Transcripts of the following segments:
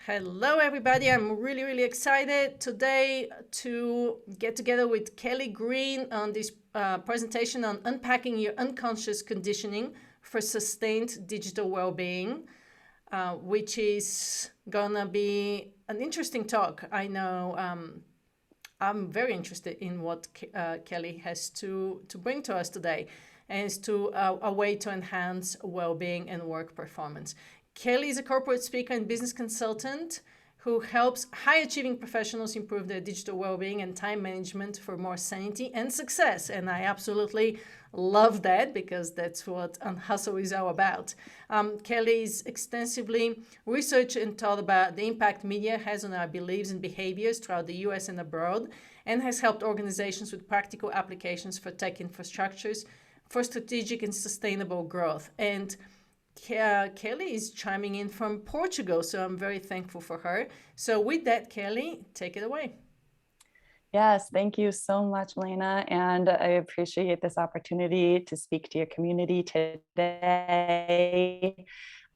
Hello, everybody. I'm really, really excited today to get together with Kelsey Greene on this presentation on unpacking your unconscious conditioning for sustained digital well-being, which is gonna be an interesting talk. I know I'm very interested in what Kelsey has to bring to us today, and it's to a way to enhance well-being and work performance. Kelsey is a corporate speaker and business consultant who helps high-achieving professionals improve their digital well-being and time management for more sanity and success. And I absolutely love that because that's what Unhustle is all about. Kelsey is extensively researched and taught about the impact media has on our beliefs and behaviors throughout the US and abroad, and has helped organizations with practical applications for tech infrastructures for strategic and sustainable growth. And Kelsey is chiming in from Portugal, so I'm very thankful for her. So with that, Kelsey, take it away. Yes, thank you so much, Milena. And I appreciate this opportunity to speak to your community today.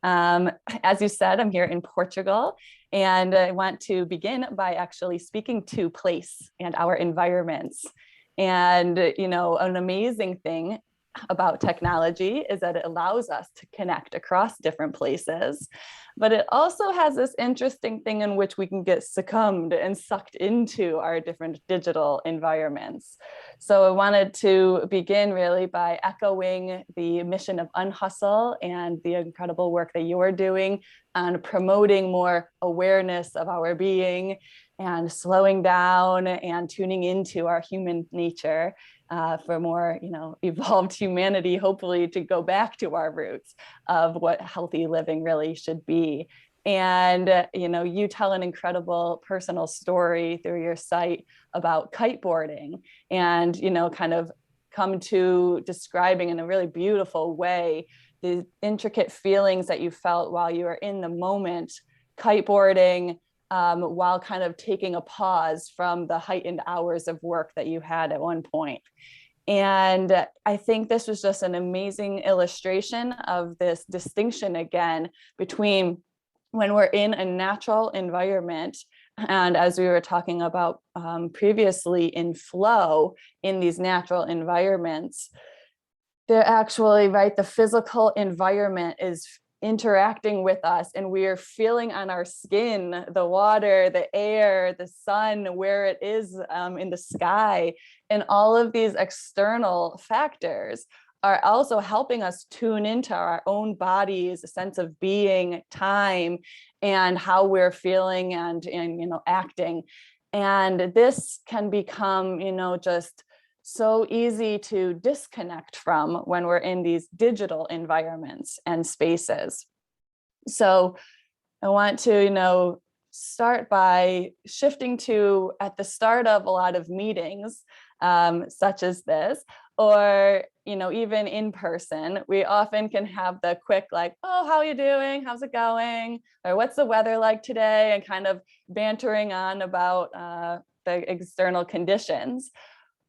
As you said, I'm here in Portugal, and I want to begin by actually speaking to place and our environments. And, an amazing thing about technology is that it allows us to connect across different places, but it also has this interesting thing in which we can get succumbed and sucked into our different digital environments. So I wanted to begin really by echoing the mission of Unhustle and the incredible work that you're doing on promoting more awareness of our being and slowing down and tuning into our human nature. For more, evolved humanity, hopefully to go back to our roots of what healthy living really should be. And, you tell an incredible personal story through your site about kiteboarding and, kind of come to describing in a really beautiful way the intricate feelings that you felt while you were in the moment kiteboarding, while kind of taking a pause from the heightened hours of work that you had at one point. And I think this was just an amazing illustration of this distinction again between when we're in a natural environment, and as we were talking about previously, in flow in these natural environments, they're actually, right, the physical environment is interacting with us, and we are feeling on our skin the water, the air, the sun, where it is in the sky, and all of these external factors are also helping us tune into our own bodies, a sense of being, time, and how we're feeling and acting. And this can become just so easy to disconnect from when we're in these digital environments and spaces. So I want to, start by shifting to, at the start of a lot of meetings, such as this, or, even in person, we often can have the quick, like, oh, how are you doing? How's it going? Or what's the weather like today? And kind of bantering on about the external conditions.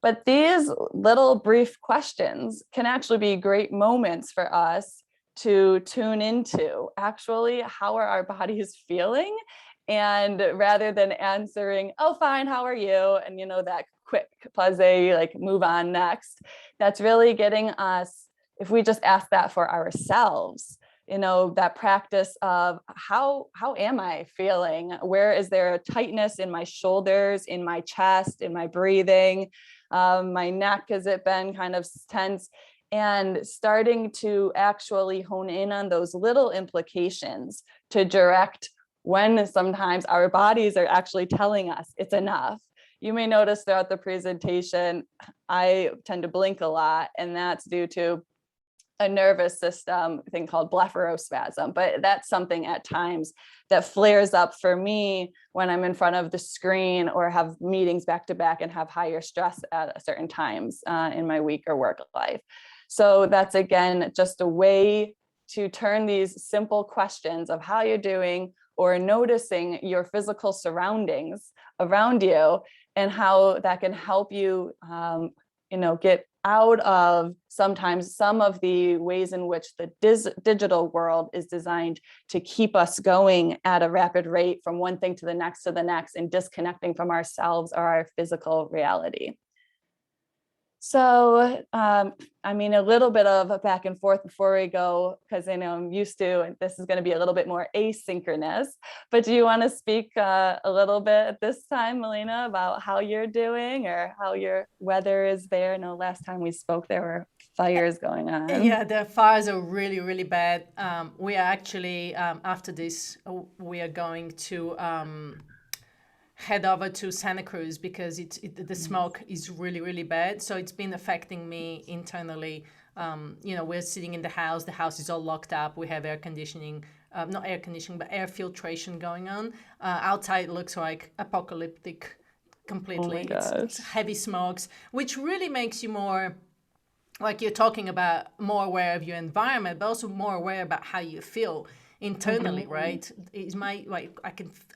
But these little brief questions can actually be great moments for us to tune into actually how are our bodies feeling, and rather than answering, oh, fine, how are you? And that quick pause, like move on next, that's really getting us, if we just ask that for ourselves, that practice of how am I feeling? Where is there a tightness in my shoulders, in my chest, in my breathing? My neck, has it been kind of tense? And starting to actually hone in on those little implications to direct when sometimes our bodies are actually telling us it's enough. You may notice throughout the presentation, I tend to blink a lot, and that's due to a nervous system thing called blepharospasm, but that's something at times that flares up for me when I'm in front of the screen or have meetings back to back and have higher stress at certain times in my week or work life. So that's, again, just a way to turn these simple questions of how you're doing or noticing your physical surroundings around you and how that can help you, get out of sometimes some of the ways in which the digital world is designed to keep us going at a rapid rate from one thing to the next and disconnecting from ourselves or our physical reality. So, I mean, a little bit of a back and forth before we go, because I know I'm used to, and this is going to be a little bit more asynchronous, but do you want to speak a little bit at this time, Milena, about how you're doing or how your weather is there? I know last time we spoke, there were fires going on. Yeah, the fires are really, really bad. We are actually, after this, we are going to head over to Santa Cruz because the smoke is really, really bad. So it's been affecting me internally. We're sitting in the house is all locked up. We have air conditioning, not air conditioning, but air filtration going on. Outside it looks like apocalyptic completely. Oh it's heavy smokes, which really makes you more, like you're talking about, more aware of your environment, but also more aware about how you feel internally, right? Is I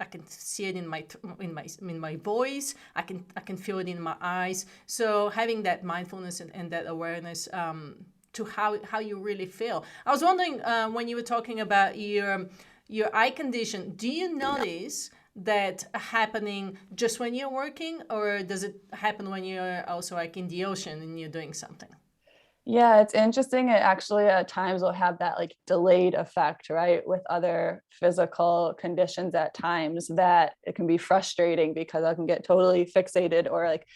can see it in my voice. I can feel it in my eyes. So having that mindfulness and that awareness to how you really feel. I was wondering when you were talking about your eye condition, do you notice that happening just when you're working, or does it happen when you're also like in the ocean and you're doing something? Yeah, it's interesting. It actually at times will have that like delayed effect, right? With other physical conditions at times that it can be frustrating because I can get totally fixated or like,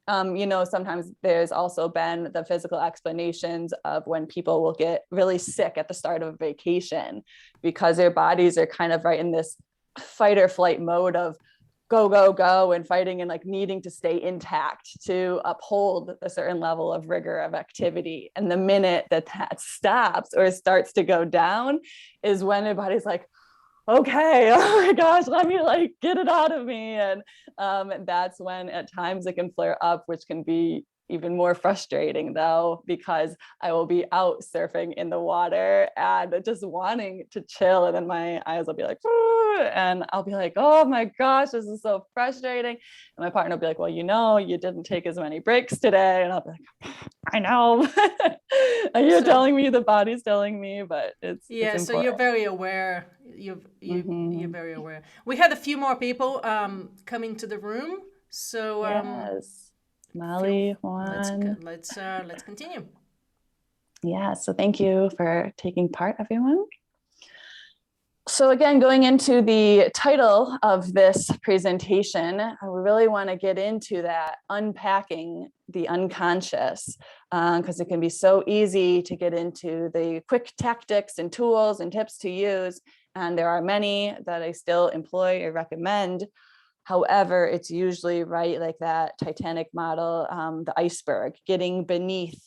sometimes there's also been the physical explanations of when people will get really sick at the start of a vacation because their bodies are kind of right in this fight or flight mode of go and fighting and like needing to stay intact to uphold a certain level of rigor of activity. And the minute that stops or starts to go down is when your body's like, okay, oh my gosh, let me like get it out of me. And that's when at times it can flare up, which can be even more frustrating though, because I will be out surfing in the water and just wanting to chill. And then my eyes will be like, and I'll be like, oh my gosh, this is so frustrating. And my partner will be like, well, you didn't take as many breaks today. And I'll be like, I know. You're telling me, the body's telling me, but it's so you're very aware. You're very aware. We had a few more people come into the room. So yes. Molly, Juan. Let's continue. Yeah, so thank you for taking part, everyone. So again, going into the title of this presentation, I really want to get into that unpacking the unconscious, because it can be so easy to get into the quick tactics and tools and tips to use. And there are many that I still employ or recommend. However, it's usually right like that Titanic model, the iceberg, getting beneath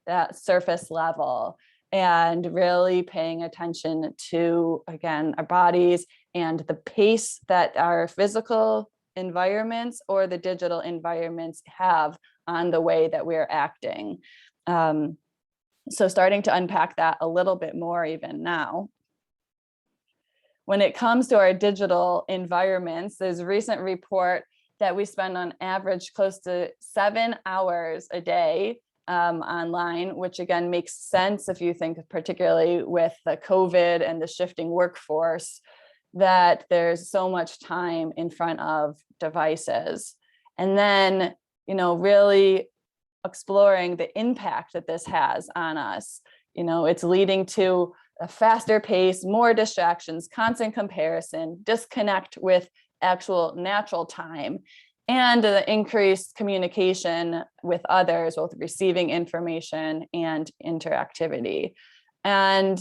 that surface level and really paying attention to, again, our bodies and the pace that our physical environments or the digital environments have on the way that we're acting. So starting to unpack that a little bit more even now. When it comes to our digital environments, there's a recent report that we spend on average close to 7 hours a day online, which again makes sense if you think particularly with the COVID and the shifting workforce, that there's so much time in front of devices. And then, really exploring the impact that this has on us. It's leading to a faster pace, more distractions, constant comparison, disconnect with actual natural time, and the increased communication with others, both receiving information and interactivity. And,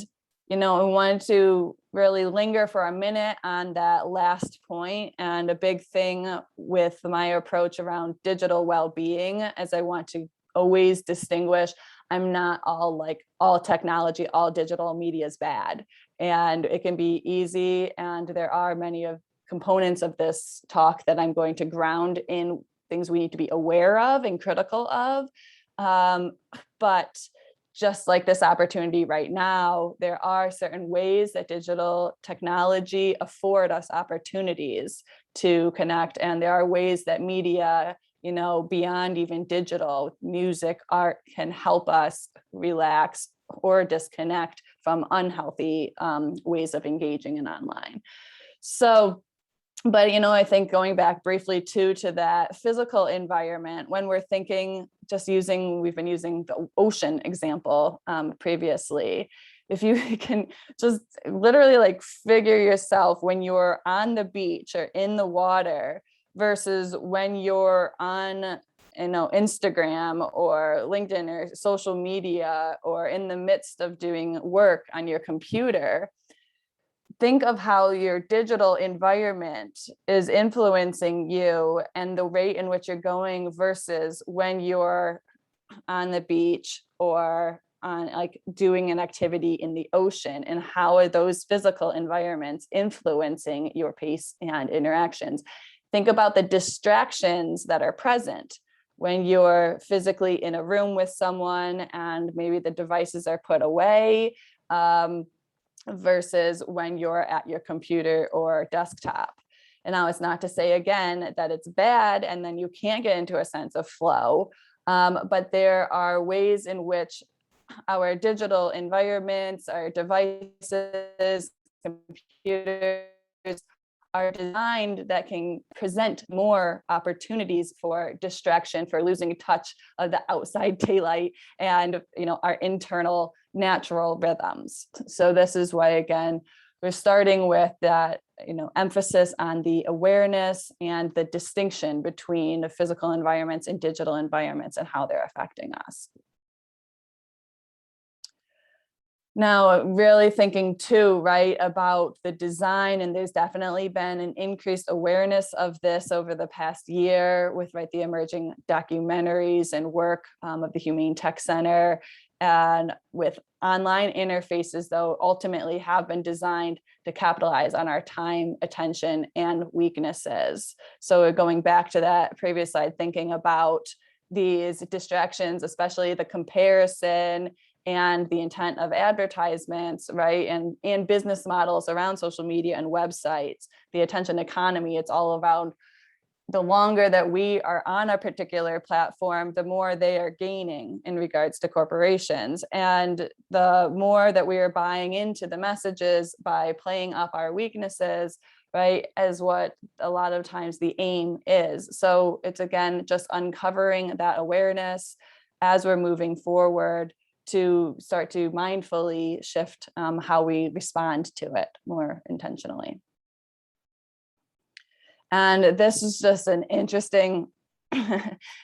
I wanted to really linger for a minute on that last point. And a big thing with my approach around digital well-being, as I want to always distinguish, I'm not all technology, all digital media is bad. And it can be easy. And there are many of components of this talk that I'm going to ground in things we need to be aware of and critical of. But just like this opportunity right now, there are certain ways that digital technology afford us opportunities to connect. And there are ways that media, beyond even digital, music, art can help us relax or disconnect from unhealthy ways of engaging in online. So, but, I think going back briefly to that physical environment, when we're thinking, we've been using the ocean example previously. If you can just literally like figure yourself when you're on the beach or in the water versus when you're on, Instagram or LinkedIn or social media or in the midst of doing work on your computer, think of how your digital environment is influencing you and the rate in which you're going versus when you're on the beach or on like doing an activity in the ocean, and how are those physical environments influencing your pace and interactions. Think about the distractions that are present when you're physically in a room with someone and maybe the devices are put away, versus when you're at your computer or desktop. And now it's not to say again that it's bad and then you can't get into a sense of flow, but there are ways in which our digital environments, our devices, computers are designed that can present more opportunities for distraction, for losing touch of the outside daylight and, our internal natural rhythms. So this is why, again, we're starting with that, emphasis on the awareness and the distinction between the physical environments and digital environments and how they're affecting us. Now, really thinking too, right, about the design, and there's definitely been an increased awareness of this over the past year with, the emerging documentaries and work of the Humane Tech Center, and with online interfaces, though, ultimately have been designed to capitalize on our time, attention, and weaknesses. So going back to that previous slide, thinking about these distractions, especially the comparison and the intent of advertisements, right? And business models around social media and websites, the attention economy, it's all around the longer that we are on a particular platform, the more they are gaining in regards to corporations. And the more that we are buying into the messages by playing up our weaknesses, right, as what a lot of times the aim is. So it's, again, just uncovering that awareness as we're moving forward to start to mindfully shift how we respond to it more intentionally. And this is just an interesting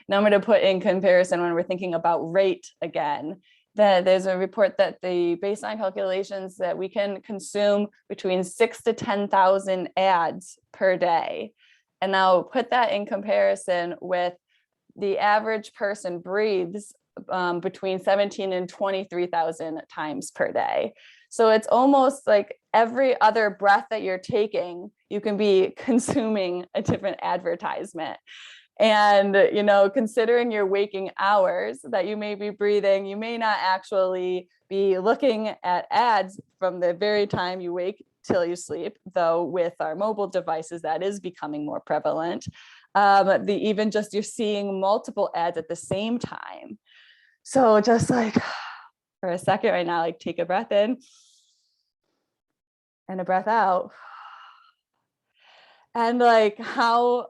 number to put in comparison when we're thinking about rate again. That there's a report that the baseline calculations that we can consume between 6,000 to 10,000 ads per day. And now put that in comparison with the average person breathes between 17 and 23,000 times per day. So it's almost like every other breath that you're taking, you can be consuming a different advertisement. And, considering your waking hours that you may be breathing, you may not actually be looking at ads from the very time you wake till you sleep, though with our mobile devices, that is becoming more prevalent. Even just you're seeing multiple ads at the same time. So just like for a second right now, like take a breath in and a breath out. And like how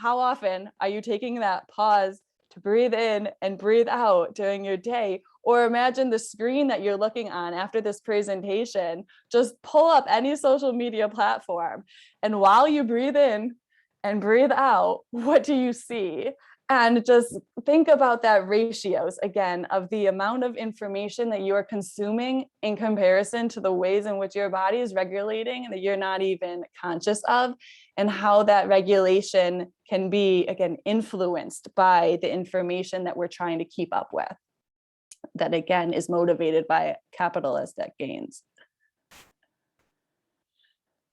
often are you taking that pause to breathe in and breathe out during your day? Or imagine the screen that you're looking on after this presentation. Just pull up any social media platform. And while you breathe in and breathe out, what do you see? And just think about that ratios again of the amount of information that you are consuming in comparison to the ways in which your body is regulating that you're not even conscious of, and how that regulation can be, again, influenced by the information that we're trying to keep up with. That, again, is motivated by capitalistic gains.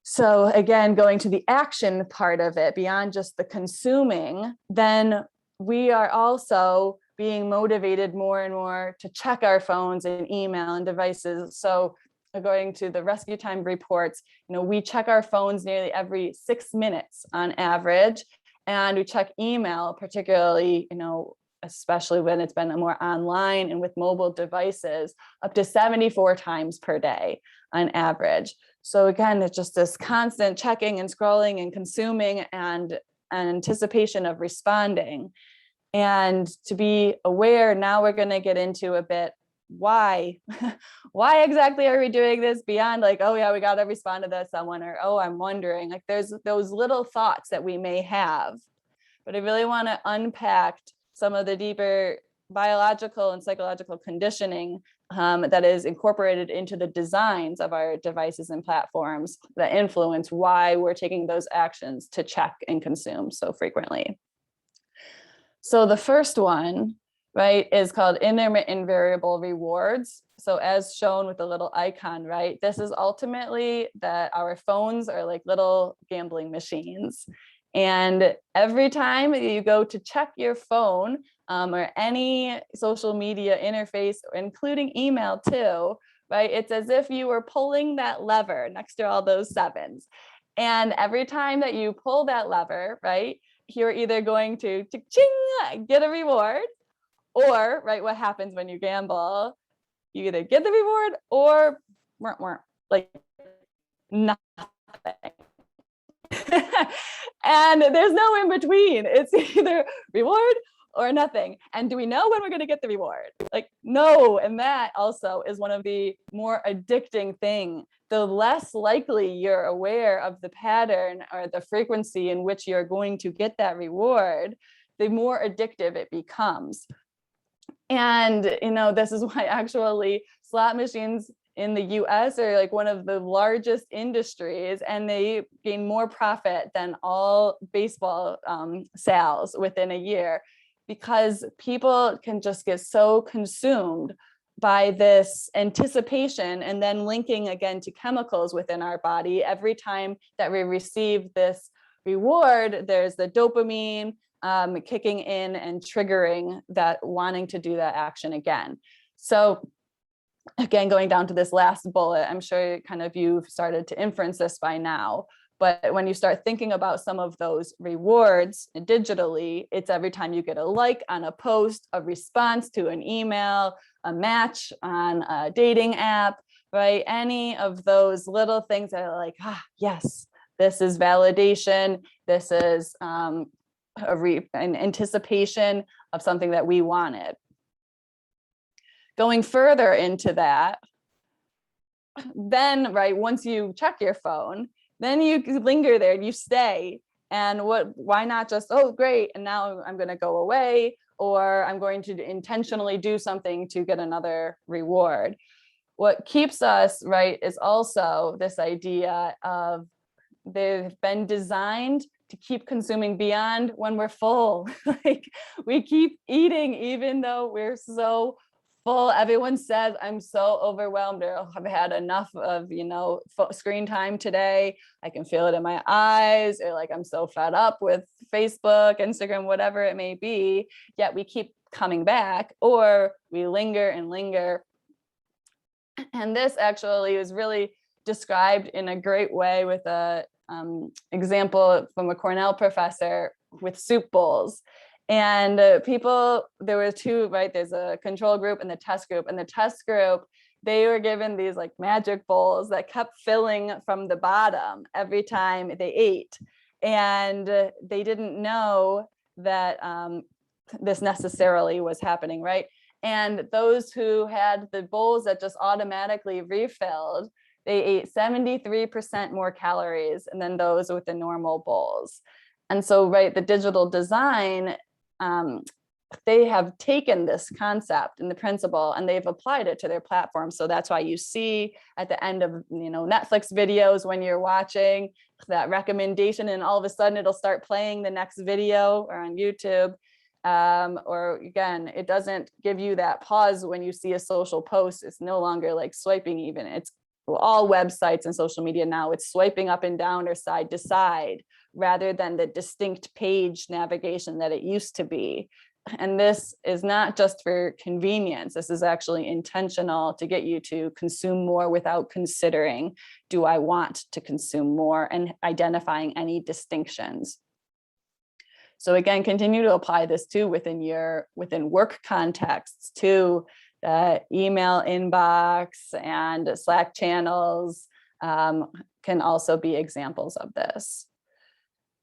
So again, going to the action part of it, beyond just the consuming, then we are also being motivated more and more to check our phones and email and devices. So according to the rescue time reports, we check our phones nearly every 6 minutes on average. And we check email, particularly, especially when it's been more online and with mobile devices, up to 74 times per day on average. So again, it's just this constant checking and scrolling and consuming and anticipation of responding. And to be aware, now we're going to get into a bit why exactly are we doing this, beyond like, oh yeah, we got to respond to that someone, or oh, I'm wondering. Like, there's those little thoughts that we may have, but I really want to unpack some of the deeper biological and psychological conditioning that is incorporated into the designs of our devices and platforms that influence why we're taking those actions to check and consume so frequently. So the first one, right, is called intermittent variable rewards. So as shown with the little icon, right, this is ultimately that our phones are like little gambling machines. And every time you go to check your phone or any social media interface, including email too, right, it's as if you were pulling that lever next to all those sevens. And every time that you pull that lever, right, you're either going to ching, get a reward, or, right, what happens when you gamble, you either get the reward or like nothing. And there's no in between. It's either reward or nothing. And do we know when we're going to get the reward? Like, no. And that also is one of the more addicting things. The less likely you're aware of the pattern or the frequency in which you're going to get that reward, the more addictive it becomes. And, this is why actually slot machines in the US are like one of the largest industries, and they gain more profit than all baseball sales within a year, because people can just get so consumed by this anticipation and then linking again to chemicals within our body. Every time that we receive this reward, there's the dopamine kicking in and triggering that wanting to do that action again. So again, going down to this last bullet, I'm sure kind of you've started to inference this by now, but when you start thinking about some of those rewards digitally, it's every time you get a like on a post, a response to an email, a match on a dating app, right? Any of those little things that are like, yes, this is validation. This is an anticipation of something that we wanted. Going further into that, then, right, once you check your phone, then you linger there, you stay. And why not just, oh, great, and now I'm going to go away, or I'm going to intentionally do something to get another reward. What keeps us, right, is also this idea of they've been designed to keep consuming beyond when we're full. Like, we keep eating even though we're so full. Everyone says, I'm so overwhelmed, or I've had enough of, screen time today. I can feel it in my eyes, or like, I'm so fed up with Facebook, Instagram, whatever it may be. Yet we keep coming back, or we linger and linger. And this actually is really described in a great way with a example from a Cornell professor with soup bowls. And there were two, right? There's a control group and the test group. And the test group, they were given these like magic bowls that kept filling from the bottom every time they ate. And they didn't know that this necessarily was happening, right? And those who had the bowls that just automatically refilled, they ate 73% more calories than those with the normal bowls. And so, right, the digital design, they have taken this concept and the principle and they've applied it to their platform. So that's why you see at the end of Netflix videos, when you're watching, that recommendation, and all of a sudden it'll start playing the next video, or on YouTube. Or again, it doesn't give you that pause when you see a social post. It's no longer like swiping even. It's all websites and social media now. It's swiping up and down or side to side, rather than the distinct page navigation that it used to be. And this is not just for convenience. This is actually intentional to get you to consume more without considering, do I want to consume more, and identifying any distinctions. So again, continue to apply this too within work contexts too. Email inbox and Slack channels can also be examples of this.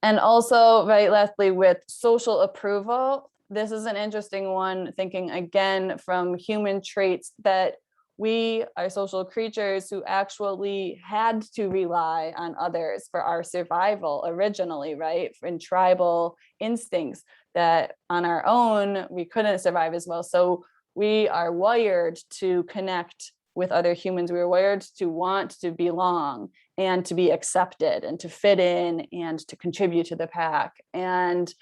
And also, right, lastly, with social approval, this is an interesting one, thinking again from human traits that we are social creatures who actually had to rely on others for our survival originally, right? In tribal instincts that on our own, we couldn't survive as well. So we are wired to connect with other humans. We are wired to want to belong and to be accepted and to fit in and to contribute to the pack. And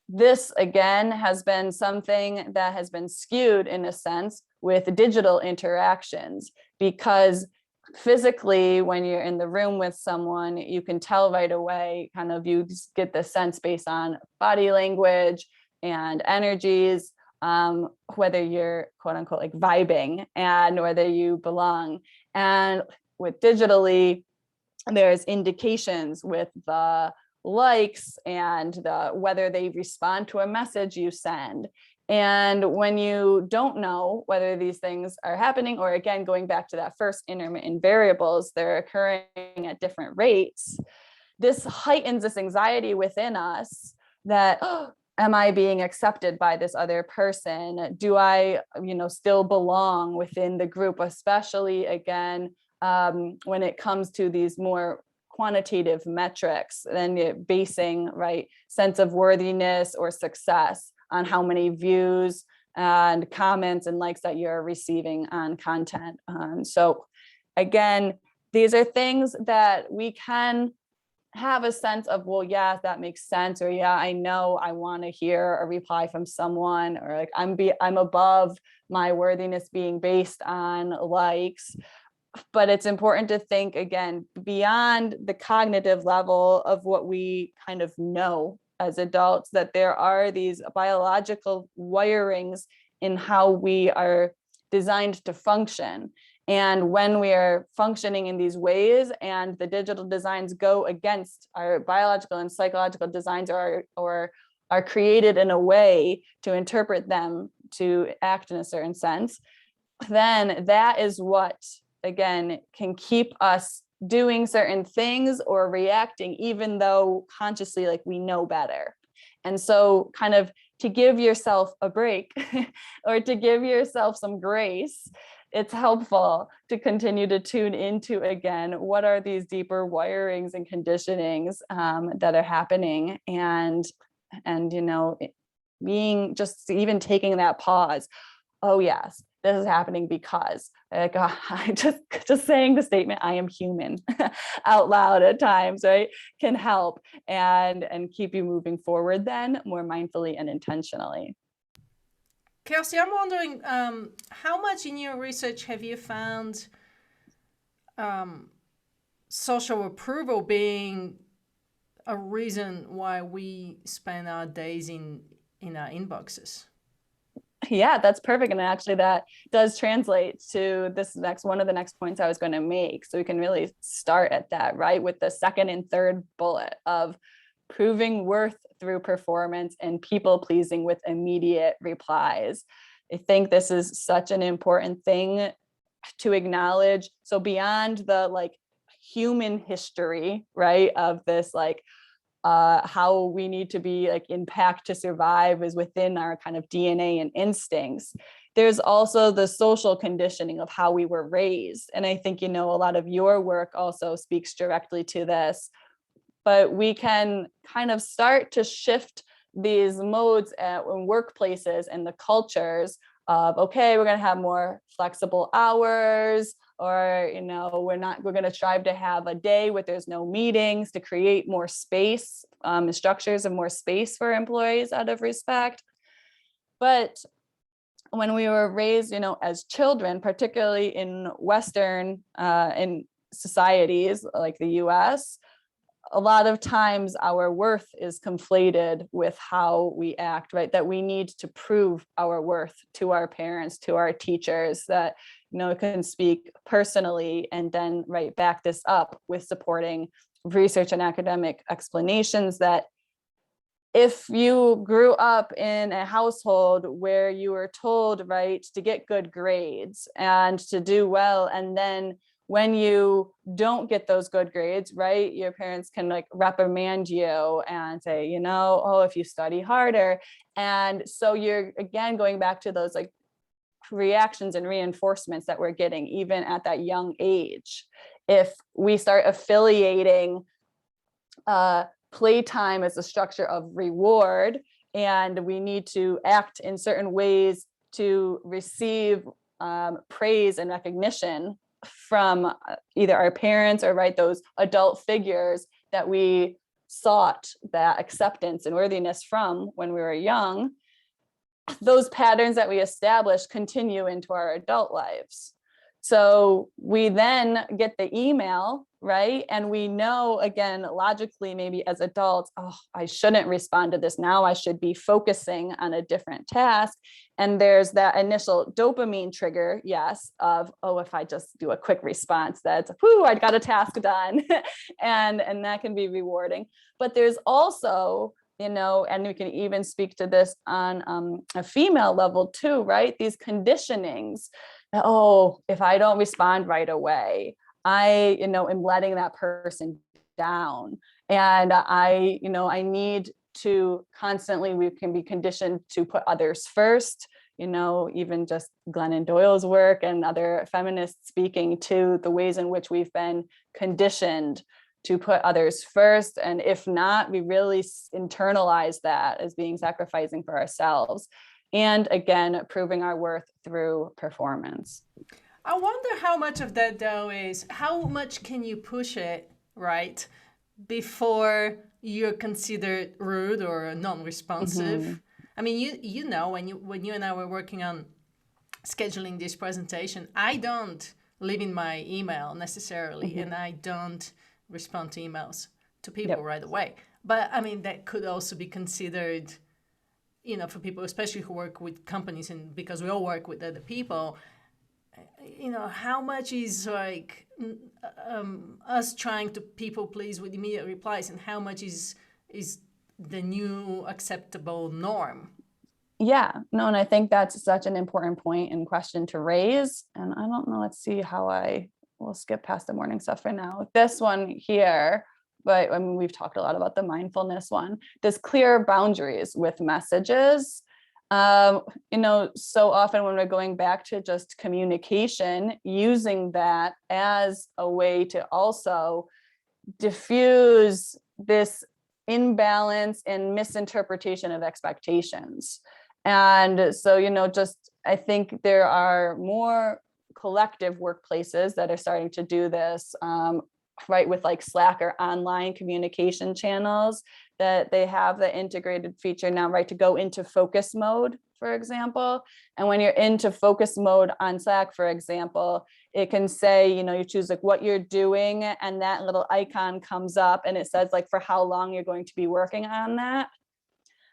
this, again, has been something that has been skewed in a sense with digital interactions, because physically, when you're in the room with someone, you can tell right away, kind of, you just get the sense based on body language and energies, whether you're quote unquote like vibing and whether you belong. And with digitally, there's indications with the likes and the whether they respond to a message you send. And when you don't know whether these things are happening, or again, going back to that first intermittent variables, they're occurring at different rates, this heightens this anxiety within us that, oh, am I being accepted by this other person? Do I, still belong within the group, especially again, when it comes to these more quantitative metrics, then you're basing, right, sense of worthiness or success on how many views and comments and likes that you're receiving on content. So again, these are things that we can have a sense of, well, yeah, that makes sense, or yeah, I know I want to hear a reply from someone, or like I'm above my worthiness being based on likes. But it's important to think again beyond the cognitive level of what we kind of know as adults, that there are these biological wirings in how we are designed to function. And when we are functioning in these ways and the digital designs go against our biological and psychological designs, or are created in a way to interpret them to act in a certain sense, then that is what, again, can keep us doing certain things or reacting, even though consciously, like, we know better. And so kind of to give yourself a break or to give yourself some grace, it's helpful to continue to tune into, again, what are these deeper wirings and conditionings that are happening, and being just even taking that pause. Oh yes, this is happening because, like, I just saying the statement, I am human out loud at times, right, can help and keep you moving forward then more mindfully and intentionally. Kelsey, I'm wondering, how much in your research have you found social approval being a reason why we spend our days in our inboxes? Yeah, that's perfect. And actually that does translate to one of the next points I was going to make. So we can really start at that, right? With the second and third bullet of proving worth through performance and people pleasing with immediate replies. I think this is such an important thing to acknowledge. So beyond the human history, right, of this, how we need to be in pack to survive is within our kind of DNA and instincts. There's also the social conditioning of how we were raised. And I think, a lot of your work also speaks directly to this. But we can kind of start to shift these modes in workplaces and the cultures of, okay, we're going to have more flexible hours, or, we're going to strive to have a day where there's no meetings to create more space, structures of more space for employees out of respect. But when we were raised, as children, particularly in Western in societies like the US, a lot of times our worth is conflated with how we act, right? That we need to prove our worth to our parents, to our teachers, that, can speak personally and then back this up with supporting research and academic explanations that if you grew up in a household where you were told, right, to get good grades and to do well, and then when you don't get those good grades, right, your parents can like reprimand you and say, oh, if you study harder. And so you're again going back to those like reactions and reinforcements that we're getting even at that young age. If we start affiliating playtime as a structure of reward, and we need to act in certain ways to receive praise and recognition from either our parents or right those adult figures that we sought that acceptance and worthiness from when we were young, those patterns that we establish continue into our adult lives. So we then get the email, right? And we know, again, logically, maybe as adults, oh, I shouldn't respond to this now. I should be focusing on a different task. And there's that initial dopamine trigger, yes, of, oh, if I just do a quick response, that's, whoo, I got a task done. and that can be rewarding. But there's also, and we can even speak to this on a female level too, right? These conditionings. Oh, if I don't respond right away, I, am letting that person down. And I need to constantly, we can be conditioned to put others first, even just Glennon Doyle's work and other feminists speaking to the ways in which we've been conditioned to put others first. And if not, we really internalize that as being sacrificing for ourselves. And again, proving our worth through performance. I wonder how much of that though is how much can you push it, right, before you're considered rude or non-responsive. Mm-hmm. I mean, you know, when you and I were working on scheduling this presentation, I don't live in my email necessarily, mm-hmm. and I don't respond to emails to people right away. But I mean, that could also be considered, for people, especially who work with companies, and because we all work with other people, how much is like us trying to people please with immediate replies, and how much is the new acceptable norm? Yeah, no, and I think that's such an important point and question to raise. And I don't know, let's see how we'll skip past the morning stuff for now. This one here, but I mean, we've talked a lot about the mindfulness one. There's clear boundaries with messages. So often when we're going back to just communication, using that as a way to also diffuse this imbalance and misinterpretation of expectations. And so, I think there are more collective workplaces that are starting to do this, right, with like Slack or online communication channels, that they have the integrated feature now, right, to go into focus mode, for example. And when you're into focus mode on Slack, for example, it can say, you choose like what you're doing, and that little icon comes up and it says like for how long you're going to be working on that.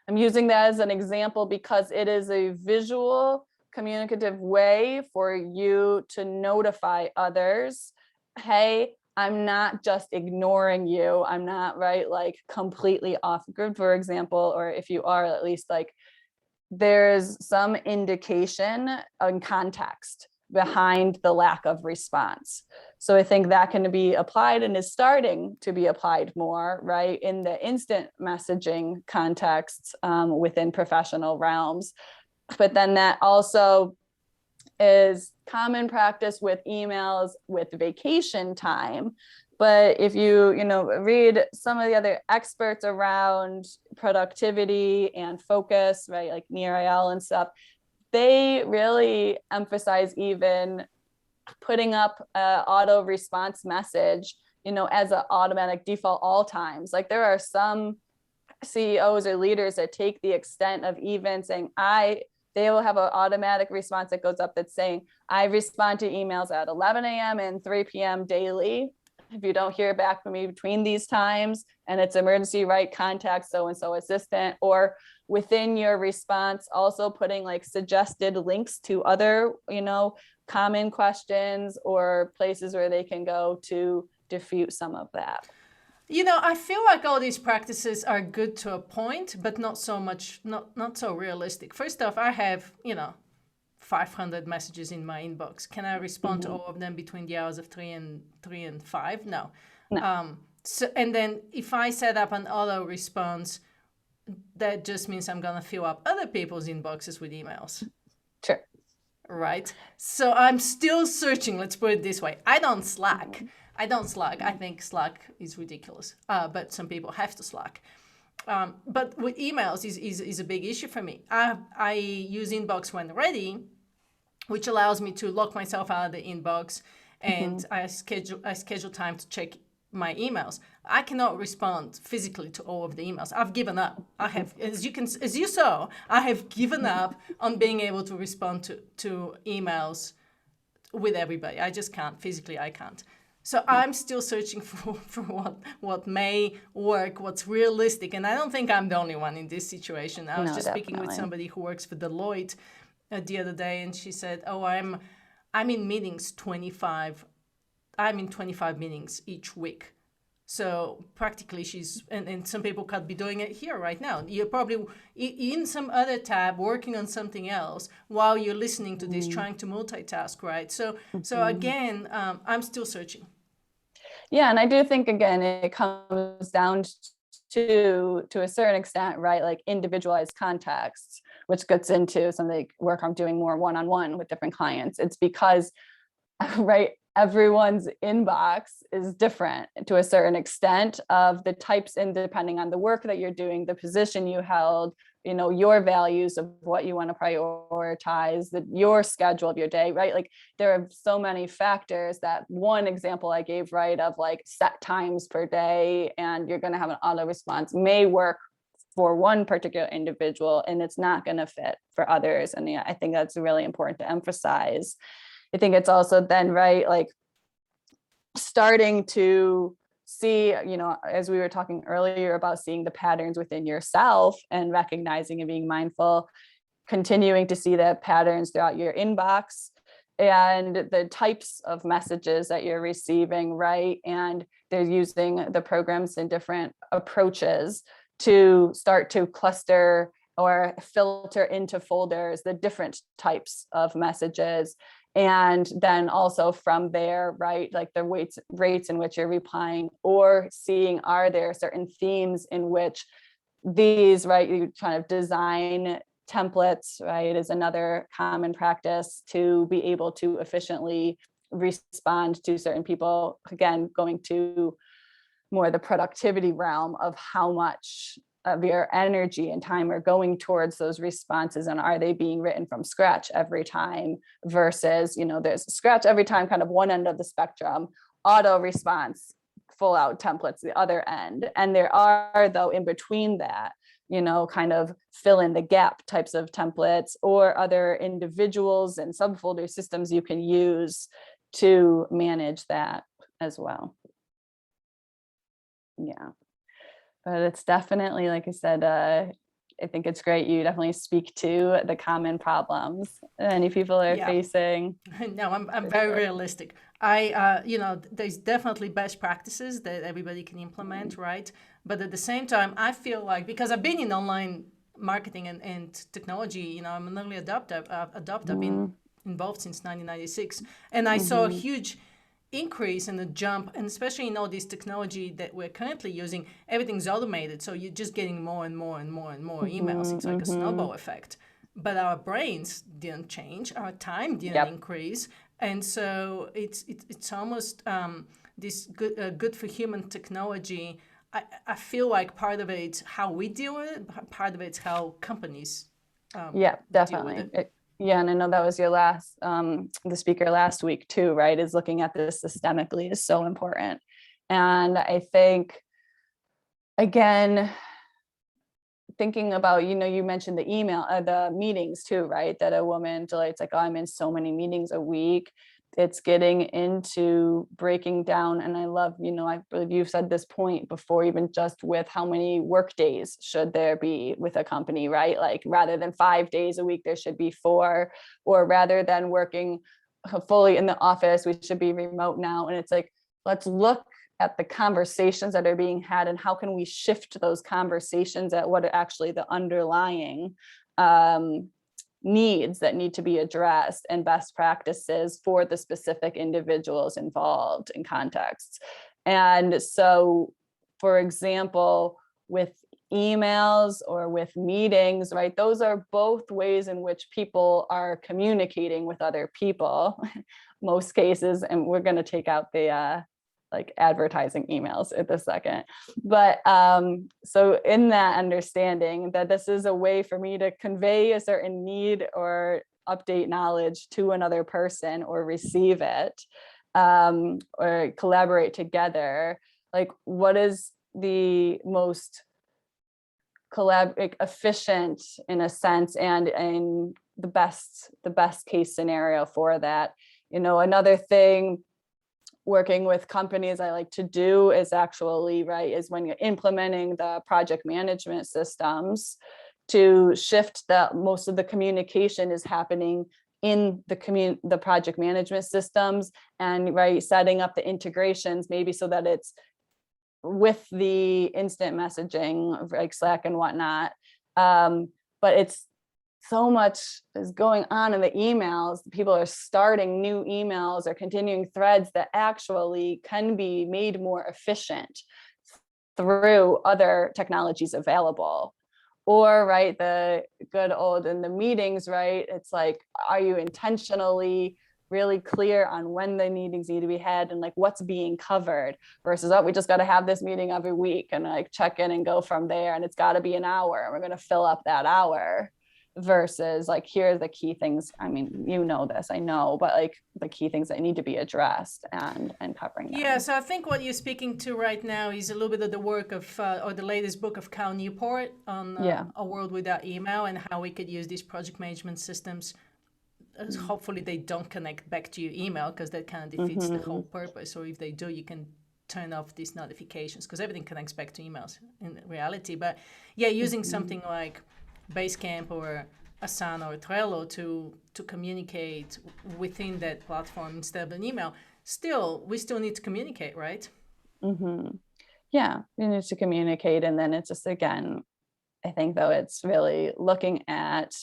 I'm using that as an example because it is a visual communicative way for you to notify others, hey, I'm not just ignoring you. I'm not like completely off grid, for example, or if you are, at least like there's some indication and context behind the lack of response. So I think that can be applied and is starting to be applied more, right, in the instant messaging contexts within professional realms. But then that also is common practice with emails with vacation time. But if you read some of the other experts around productivity and focus, right, like Nir and stuff, they really emphasize even putting up an auto response message, as an automatic default all times. Like there are some CEOs or leaders that take the extent of even saying, they will have an automatic response that goes up that's saying, I respond to emails at 11 a.m. and 3 p.m. daily. If you don't hear back from me between these times and it's emergency, right, contact so-and-so assistant. Or within your response, also putting like suggested links to other, common questions or places where they can go to diffuse some of that. I feel like all these practices are good to a point, but not so much, not so realistic. First off, I have, 500 messages in my inbox. Can I respond to all of them between the hours of 3 and 5? No. No. So, and then if I set up an auto response, that just means I'm going to fill up other people's inboxes with emails. Sure. Right? So I'm still searching. Let's put it this way. I don't Slack. I think Slack is ridiculous. But some people have to Slack. But with emails is a big issue for me. I use Inbox when ready, which allows me to lock myself out of the inbox, and I schedule time to check my emails. I cannot respond physically to all of the emails. I've given up. I have, as you saw, I have given up on being able to respond to emails with everybody. I just can't. Physically, I can't. So I'm still searching for what may work, what's realistic. And I don't think I'm the only one in this situation. I was just speaking with somebody who works for Deloitte the other day, and she said, "Oh, I'm in meetings 25. I'm in 25 meetings each week." So practically and some people could be doing it here right now. You're probably in some other tab working on something else while you're listening to this, trying to multitask, right? So again, I'm still searching. Yeah, and I do think, again, it comes down to a certain extent, right? Like individualized contexts, which gets into some of the work I'm doing more one-on-one with different clients. It's because, right, everyone's inbox is different to a certain extent of the types, and depending on the work that you're doing, the position you held, your values of what you want to prioritize, your schedule of your day, right? Like there are so many factors. That one example I gave, right, of like set times per day and you're going to have an auto response may work for one particular individual and it's not going to fit for others. And yeah, I think that's really important to emphasize. I think it's also then, right, like starting to see, as we were talking earlier about seeing the patterns within yourself and recognizing and being mindful, continuing to see the patterns throughout your inbox and the types of messages that you're receiving, right? And they're using the programs in different approaches to start to cluster or filter into folders the different types of messages. And then also from there, right, like the rates in which you're replying, or seeing, are there certain themes in which these, right, you kind of design templates, right, is another common practice to be able to efficiently respond to certain people. Again, going to more the productivity realm of how much of your energy and time are going towards those responses, and are they being written from scratch every time versus, there's scratch every time, kind of one end of the spectrum, auto response, full out templates the other end. And there are, though, in between that, kind of fill in the gap types of templates or other individuals and subfolder systems you can use to manage that as well. Yeah. But it's definitely, like I said, I think it's great. You definitely speak to the common problems many people are facing. No, I'm very realistic. There's definitely best practices that everybody can implement, right? But at the same time, I feel like, because I've been in online marketing and technology, I'm an early adopter. I've been involved since 1996, and I saw a huge increase in the jump, and especially in all this technology that we're currently using, everything's automated, so you're just getting more and more and more and more emails. It's like a snowball effect, but our brains didn't change, our time didn't increase, and so it's almost this good for human technology. I feel like part of it's how we deal with it, part of it's how companies definitely deal with it. Yeah, and I know that was your last, the speaker last week too, right? Is looking at this systemically is so important. And I think, again, thinking about, you mentioned the the meetings too, right? That a woman, Deloitte's like, oh, I'm in so many meetings a week. It's getting into breaking down. And I love, I believe you've said this point before, even just with how many work days should there be with a company, right? Like rather than 5 days a week, there should be 4, or rather than working fully in the office, we should be remote now. And it's like, let's look at the conversations that are being had, and how can we shift those conversations at what are actually the underlying needs that need to be addressed, and best practices for the specific individuals involved in contexts. And so, for example, with emails or with meetings, right, those are both ways in which people are communicating with other people, most cases, and we're going to take out the like advertising emails at the second. But so in that understanding that this is a way for me to convey a certain need or update knowledge to another person, or receive it, or collaborate together, like what is the most efficient in a sense, and the best case scenario for that. Another thing working with companies I like to do is actually, right, is when you're implementing the project management systems, to shift that most of the communication is happening in the project management systems, and right, setting up the integrations maybe so that it's with the instant messaging like Slack and whatnot. But it's so much is going on in the emails. People are starting new emails or continuing threads that actually can be made more efficient through other technologies available. Or, right, the good old in the meetings, right, it's like, are you intentionally really clear on when the meetings need to be had and like what's being covered, versus, oh, we just got to have this meeting every week and like check in and go from there, and it's got to be an hour and we're going to fill up that hour, versus like, here are the key things. I mean, this, I know, but like the key things that need to be addressed and covering them. Yeah, so I think what you're speaking to right now is a little bit of the work of, or the latest book of Cal Newport on A World Without Email, and how we could use these project management systems. Hopefully they don't connect back to your email, because that kind of defeats the whole purpose. Or if they do, you can turn off these notifications, because everything connects back to emails in reality. But yeah, using something like Basecamp or Asana or Trello to communicate within that platform instead of an email. We still need to communicate, right? Yeah, we need to communicate. And then it's just, again, I think though, it's really looking at,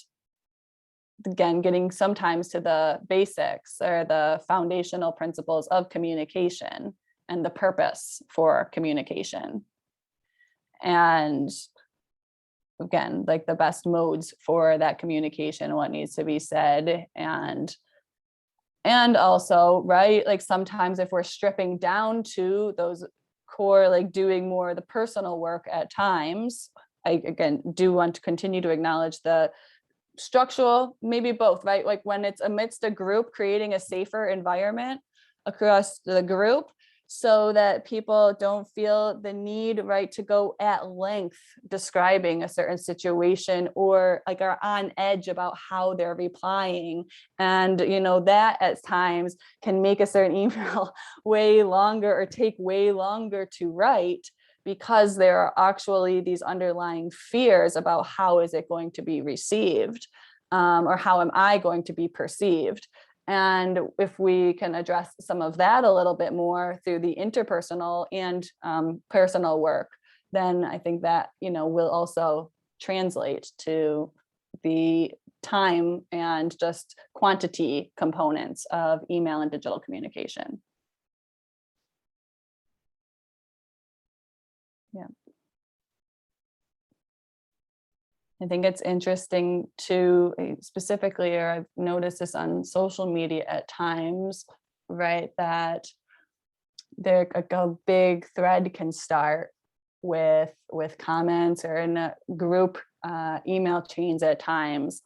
again, getting sometimes to the basics or the foundational principles of communication and the purpose for communication. And again, like the best modes for that communication, what needs to be said. And also, right, like sometimes if we're stripping down to those core, like doing more of the personal work at times, I, again, do want to continue to acknowledge the structural, maybe both, right? Like when it's amidst a group, creating a safer environment across the group, so that people don't feel the need, right, to go at length describing a certain situation, or like are on edge about how they're replying. And, that at times can make a certain email way longer or take way longer to write, because there are actually these underlying fears about how is it going to be received, or how am I going to be perceived. And if we can address some of that a little bit more through the interpersonal and personal work, then I think that, will also translate to the time and just quantity components of email and digital communication. Yeah. I think it's interesting to specifically, or I've noticed this on social media at times, right, that there a big thread can start with comments or in a group email chains at times,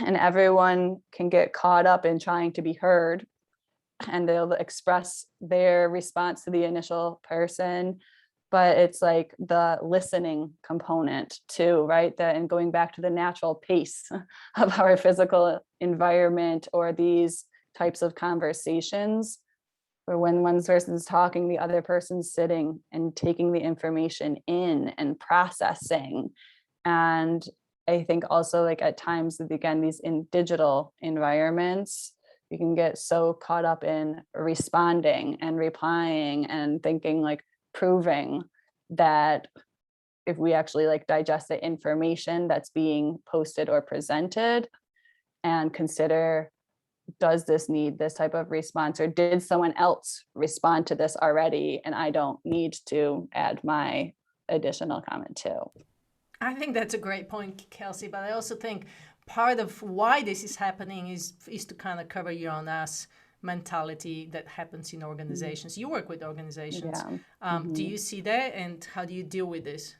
and everyone can get caught up in trying to be heard, and they'll express their response to the initial person. But it's like the listening component too, right? And going back to the natural pace of our physical environment, or these types of conversations, where when one person's talking, the other person's sitting and taking the information in and processing. And I think also, like at times, again, these in digital environments, you can get so caught up in responding and replying and thinking like proving that if we actually like digest the information that's being posted or presented and consider, does this need this type of response, or did someone else respond to this already and I don't need to add my additional comment too. I think that's a great point, Kelsey, but I also think part of why this is happening is to kind of cover your own ass mentality that happens in organizations. You work with organizations. Yeah. Do you see that, and how do you deal with this?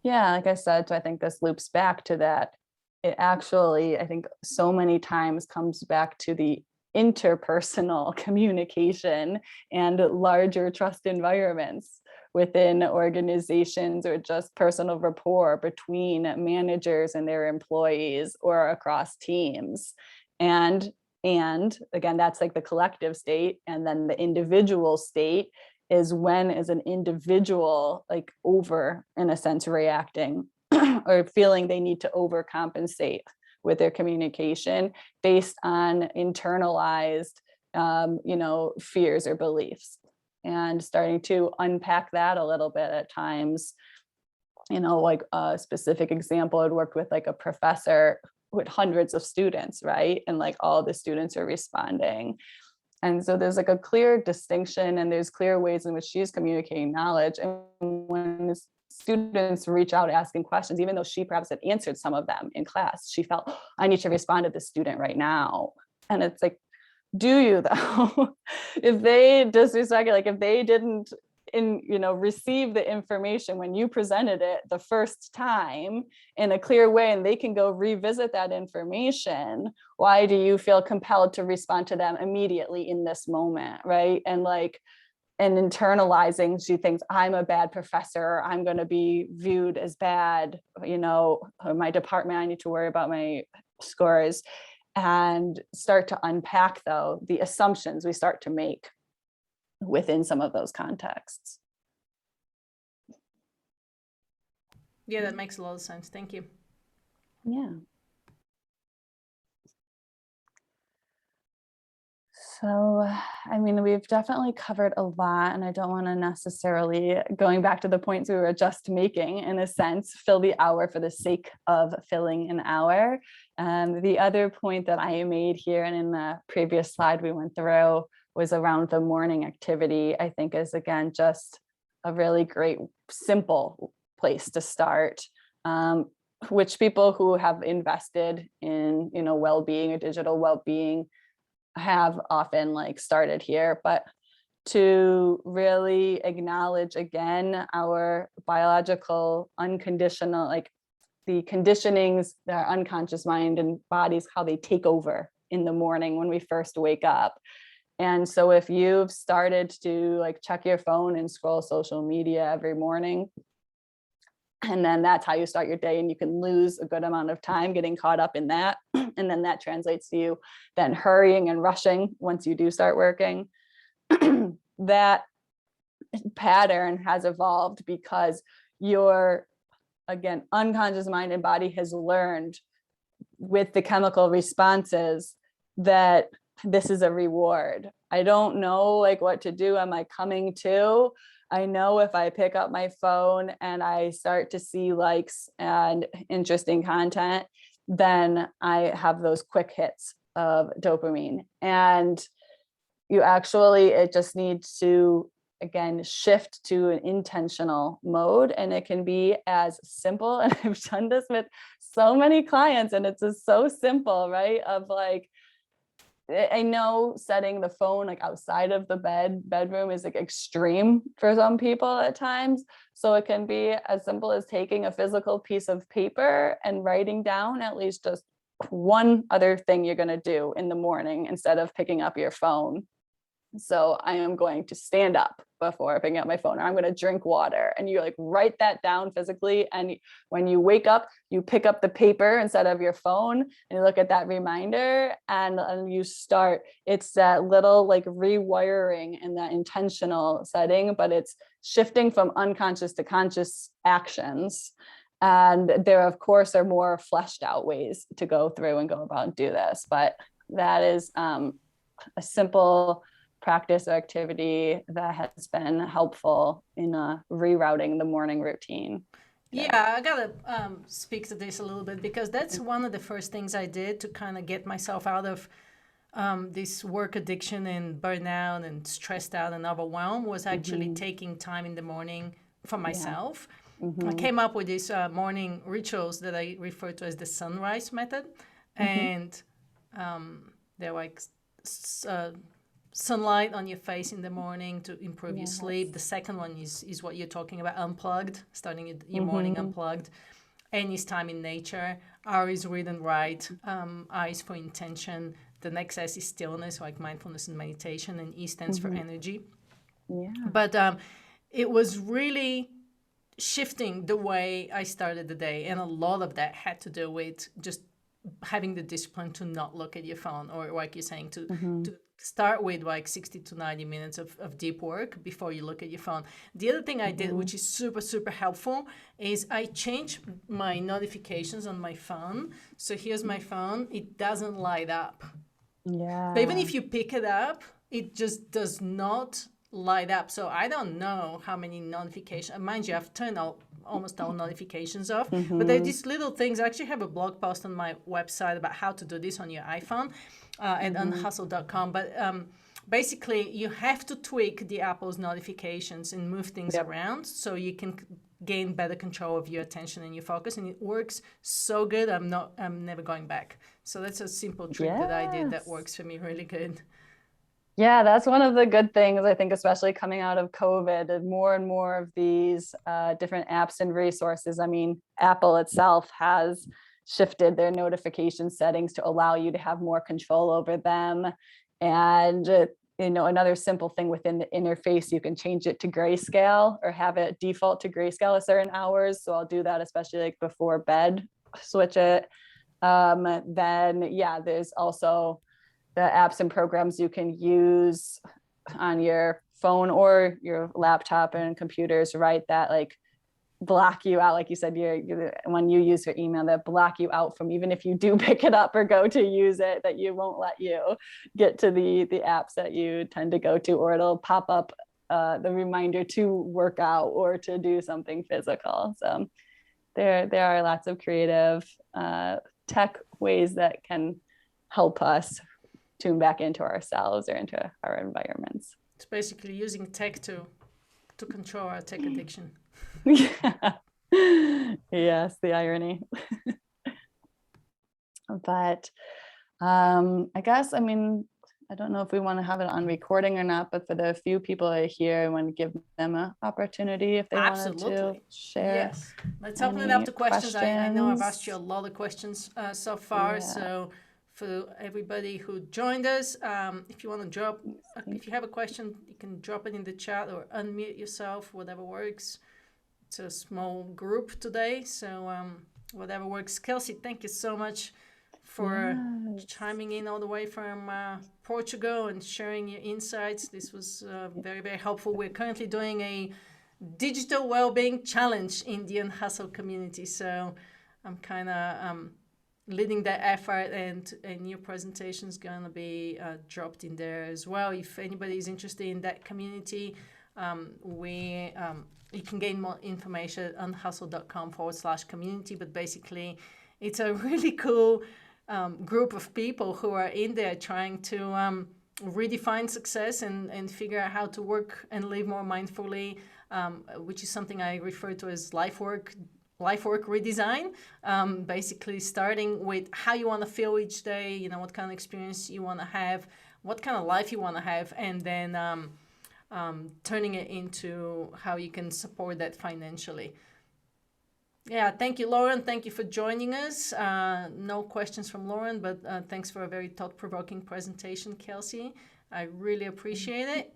Yeah, like I said, so I think this loops back to that. It actually, I think so many times comes back to the interpersonal communication and larger trust environments within organizations, or just personal rapport between managers and their employees or across teams. And again, that's like the collective state. And then the individual state is when as an individual, like over, in a sense, reacting or feeling they need to overcompensate with their communication based on internalized, fears or beliefs. And starting to unpack that a little bit at times, like a specific example, I'd worked with like a professor with hundreds of students, right? And like all the students are responding. And so there's like a clear distinction, and there's clear ways in which she's communicating knowledge. And when students reach out asking questions, even though she perhaps had answered some of them in class, she felt, oh, I need to respond to this student right now. And it's like, do you though? If they disrespect it, like if they didn't receive the information when you presented it the first time in a clear way, and they can go revisit that information, why do you feel compelled to respond to them immediately in this moment, right? And internalizing, she thinks, I'm a bad professor, I'm going to be viewed as bad, my department, I need to worry about my scores. And start to unpack, though, the assumptions we start to make within some of those contexts. Yeah, that makes a lot of sense. Thank you. Yeah. So, we've definitely covered a lot, and I don't want to necessarily, going back to the points we were just making, in a sense, fill the hour for the sake of filling an hour. The other point that I made here, and in the previous slide we went through, was around the morning activity. I think is, again, just a really great, simple place to start, which people who have invested in, well-being or digital well-being have often started here. But to really acknowledge again our biological unconditional, the conditionings that our unconscious mind and bodies, how they take over in the morning when we first wake up. And so if you've started to check your phone and scroll social media every morning, and then that's how you start your day, and you can lose a good amount of time getting caught up in that. And then that translates to you then hurrying and rushing once you do start working. That pattern has evolved because your, again, unconscious mind and body has learned with the chemical responses that this is a reward. I don't know what to do. Am I coming to? I know if I pick up my phone and I start to see likes and interesting content, then I have those quick hits of dopamine. And it just needs to, again, shift to an intentional mode. And it can be as simple, and I've done this with so many clients, and it's just so simple, right? Of I know setting the phone outside of the bedroom is extreme for some people at times. So it can be as simple as taking a physical piece of paper and writing down at least just one other thing you're going to do in the morning instead of picking up your phone. So I am going to stand up before picking up my phone, or I'm going to drink water, and you write that down physically. And when you wake up, you pick up the paper instead of your phone, and you look at that reminder, and you start, it's that little rewiring in that intentional setting, but it's shifting from unconscious to conscious actions. And there, of course, are more fleshed out ways to go through and go about and do this. But that is a simple practice or activity that has been helpful in rerouting the morning routine. Yeah, I gotta speak to this a little bit because that's one of the first things I did to kind of get myself out of this work addiction and burnout and stressed out and overwhelmed was actually taking time in the morning for myself. I came up with these morning rituals that I refer to as the sunrise method. And they're like sunlight on your face in the morning to improve your sleep. The second one is what you're talking about, unplugged, starting your morning unplugged. N is time in nature. R is read and write. I is for intention. The next S is stillness, like mindfulness and meditation. And E stands for energy. Yeah. But it was really shifting the way I started the day. And a lot of that had to do with just having the discipline to not look at your phone, or like you're saying, to start with like 60 to 90 minutes of deep work before you look at your phone. The other thing I did, which is super, super helpful, is I changed my notifications on my phone. So here's my phone. It doesn't light up. Yeah. So even if you pick it up, it just does not light up. So I don't know how many notifications. Mind you, I've turned almost all notifications off. But there's these little things. I actually have a blog post on my website about how to do this on your iPhone at unhustle.com. But basically, you have to tweak the Apple's notifications and move things around so you can gain better control of your attention and your focus. And it works so good. I'm never going back. So that's a simple trick that I did that works for me really good. Yeah, that's one of the good things, I think, especially coming out of COVID, and more of these different apps and resources. I mean, Apple itself has shifted their notification settings to allow you to have more control over them. And, another simple thing within the interface, you can change it to grayscale or have it default to grayscale at certain hours. So I'll do that, especially like before bed, switch it. There's also the apps and programs you can use on your phone or your laptop and computers, right? That like block you out, like you said, when you use your email, that block you out from, even if you do pick it up or go to use it, that you won't let you get to the apps that you tend to go to, or it'll pop up the reminder to work out or to do something physical. So there are lots of creative tech ways that can help us tune back into ourselves or into our environments. It's basically using tech to control our tech addiction. Yeah. Yes, the irony. But I guess, I don't know if we want to have it on recording or not, but for the few people that are here, I want to give them an opportunity if they wanted to share. Yes. Let's open it up to questions. I know I've asked you a lot of questions so far. So for everybody who joined us, if you want to if you have a question, you can drop it in the chat or unmute yourself, whatever works. It's a small group today, so whatever works. Kelsey, thank you so much for chiming in all the way from Portugal and sharing your insights. This was very, very helpful. We're currently doing a digital well-being challenge in the Unhustle community, so I'm kind of leading that effort, and your presentation is going to be dropped in there as well. If anybody is interested in that community, you can gain more information at unhustle.com/community. But basically, it's a really cool group of people who are in there trying to redefine success and figure out how to work and live more mindfully, which is something I refer to as life work redesign. Basically starting with how you want to feel each day, what kind of experience you want to have, what kind of life you want to have, and then turning it into how you can support that financially. Yeah, thank you, Lauren. Thank you for joining us. No questions from Lauren, but thanks for a very thought-provoking presentation, Kelsey. I really appreciate it.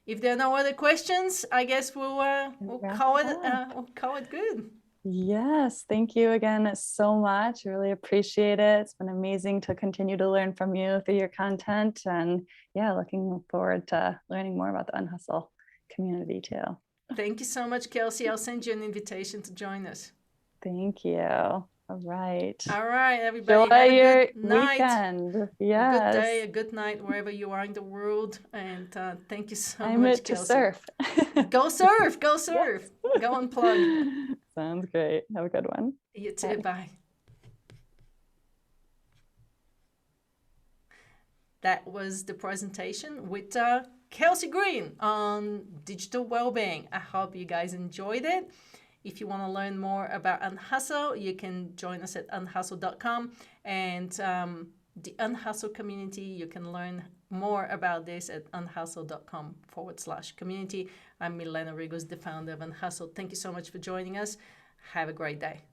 If there are no other questions, I guess we'll call it good. Yes, thank you again so much. I really appreciate it. It's been amazing to continue to learn from you through your content, and looking forward to learning more about the Unhustle community too. Thank you so much, Kelsey. I'll send you an invitation to join us. Thank you. All right. All right, everybody. Enjoy Have a your good night. weekend. A good Yes. day, a good night, wherever you are in the world. And thank you so I'm much, it to Kelsey. surf. Go surf, go surf. Yes. Go unplug. Sounds great. Have a good one. You too, bye. That was the presentation with Kelsey Greene on digital well-being. I hope you guys enjoyed it. If you want to learn more about Unhustle, you can join us at unhustle.com. And the Unhustle community, you can learn more about this at unhustle.com/community. I'm Milena Regos, the founder of Unhustle. Thank you so much for joining us. Have a great day.